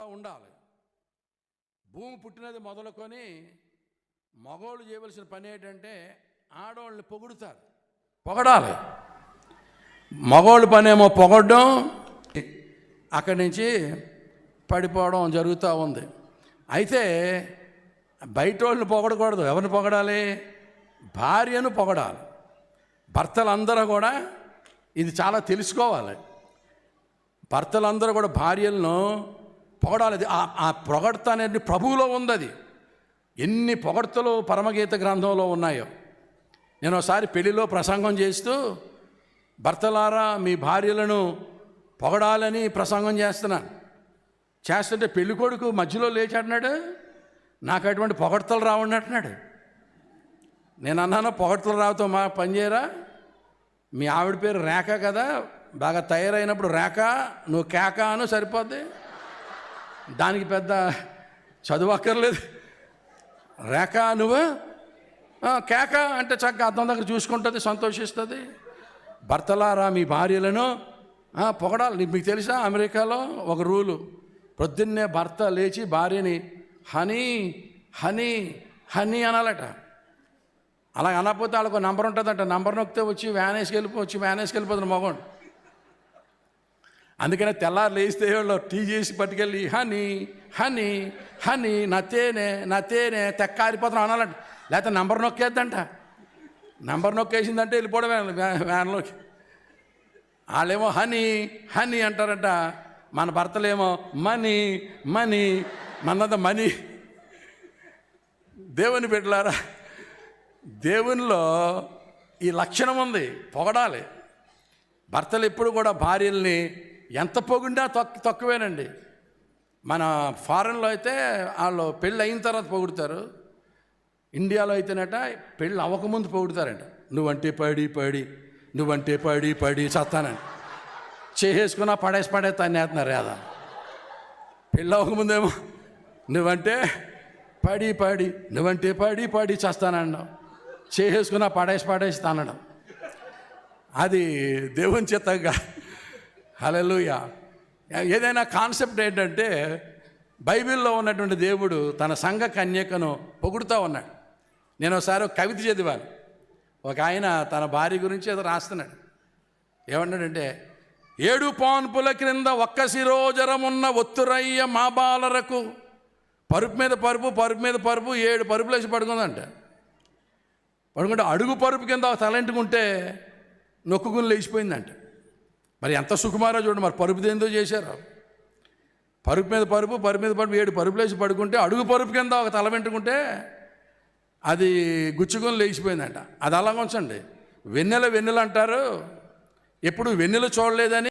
ఉండాలి. భూమి పుట్టినది మొదలుకొని మగోళ్ళు చేయవలసిన పని ఏంటంటే ఆడవాళ్ళని పొగుడుతారు, పొగడాలి. మగోళ్ళ పనేమో పొగడడం, అక్కడి నుంచి పడిపోవడం జరుగుతూ ఉంది. అయితే బయట వాళ్ళని పొగడకూడదు. ఎవరిని పొగడాలి? భార్యను పొగడాలి. భర్తలందరూ కూడా ఇది చాలా తెలుసుకోవాలి. భర్తలందరూ కూడా భార్యలను పొగడాలి. ఆ పొగడత అనేది ప్రభువులో ఉంది. అది ఎన్ని పొగడ్తలు పరమగీత గ్రంథంలో ఉన్నాయో. నేను ఒకసారి పెళ్లిలో ప్రసంగం చేస్తూ, భర్తలారా మీ భార్యలను పొగడాలని ప్రసంగం చేస్తుంటే పెళ్లి కొడుకు మధ్యలో లేచి అంటున్నాడు, నాకు అటువంటి పొగడ్తలు రావండి అంటున్నాడు. నేను అన్నాను, పొగడ్తలు రావుతో మా పని చేయరా? మీ ఆవిడ పేరు రేఖ కదా, బాగా తయారైనప్పుడు రేఖ, నువ్వు కేక అను సరిపోద్ది, దానికి పెద్ద చదువు అక్కర్లేదు. రేఖ నువ్వు కేక అంటే చక్కగా అర్థం దగ్గర చూసుకుంటుంది, సంతోషిస్తుంది. భర్తలారా మీ భార్యలను పొగడాలి. మీకు తెలుసా, అమెరికాలో ఒక రూలు, పొద్దున్నే భర్త లేచి భార్యని హనీ హనీ హనీ అనాలట. అలా అనకపోతే వాళ్ళకు నంబర్ ఉంటుందంట. నంబర్ నొక్కితే వచ్చి వ్యాన్ వేసుకెళ్ళిపోతుంది మగవాడు. అందుకనే తెల్లారు లేస్తే వాళ్ళు టీ చేసి పట్టుకెళ్ళి హనీ హనీ హనీ నా తేనే తెక్కారిపోతాం అనాలంట. లేకపోతే నంబర్ నొక్కేద్దంట. నంబర్ నొక్కేసిందంటే వెళ్ళిపోవడం వ్యాన్లోకి. వాళ్ళేమో హనీ హనీ అంటారంట, మన భర్తలేమో మనీ మనీ, మనంతా మనీ. దేవుని బిడ్డలారా, దేవునిలో ఈ లక్షణం ఉంది, పొగడాలి. భర్తలు ఎప్పుడు కూడా భార్యల్ని ఎంత పొగిడినా తక్కువేనండి. మన ఫారెన్లో అయితే వాళ్ళు పెళ్ళి అయిన తర్వాత పొగుడుతారు. ఇండియాలో అయితేనట పెళ్ళి అవ్వకముందు పొగుడుతారంట. నువ్వంటే పడి చస్తానండి. చేసేసుకున్నా పడేసి తన్నేస్తున్నారు కదా. పెళ్ళి అవ్వకముందేమో నువ్వంటే పడి చస్తానన్నావు, చేసేసుకున్నా పడేసి తనడం. అది దేవుని చిత్తంగా. హల్లెలూయా. ఏదైనా కాన్సెప్ట్ ఏంటంటే, బైబిల్లో ఉన్నటువంటి దేవుడు తన సంఘ కన్యకను పొగుడుతూ ఉన్నాడు. నేను ఒకసారి ఒక కవిత చదివాను. ఒక ఆయన తన భార్య గురించి ఏదో రాస్తున్నాడు. ఏమన్నాడంటే, 7 పాన్పుల క్రింద ఒక్క శిరోజరమున్న ఒత్తురయ్య మా బాలరకు పరుపు మీద పరుపు 7 పరుపులు వేసి పడుకుందంట. పడుకుంటే అడుగు పరుపు కింద తలంటుకుంటే నొక్కుకుని లేచిపోయిందంట. మరి ఎంత సుకుమారో చూడండి. మరి పరుపు దేంతో చేశారు? పరుపు మీద పరుపు 7 పరుపులు వేసి పడుకుంటే అడుగు పరుపు కింద ఒక తల వెంటుకుంటే అది గుచ్చుకొని లేచిపోయిందంట. అది అలా ఉంచండి. వెన్నెల అంటారు, ఎప్పుడు వెన్నెల చూడలేదని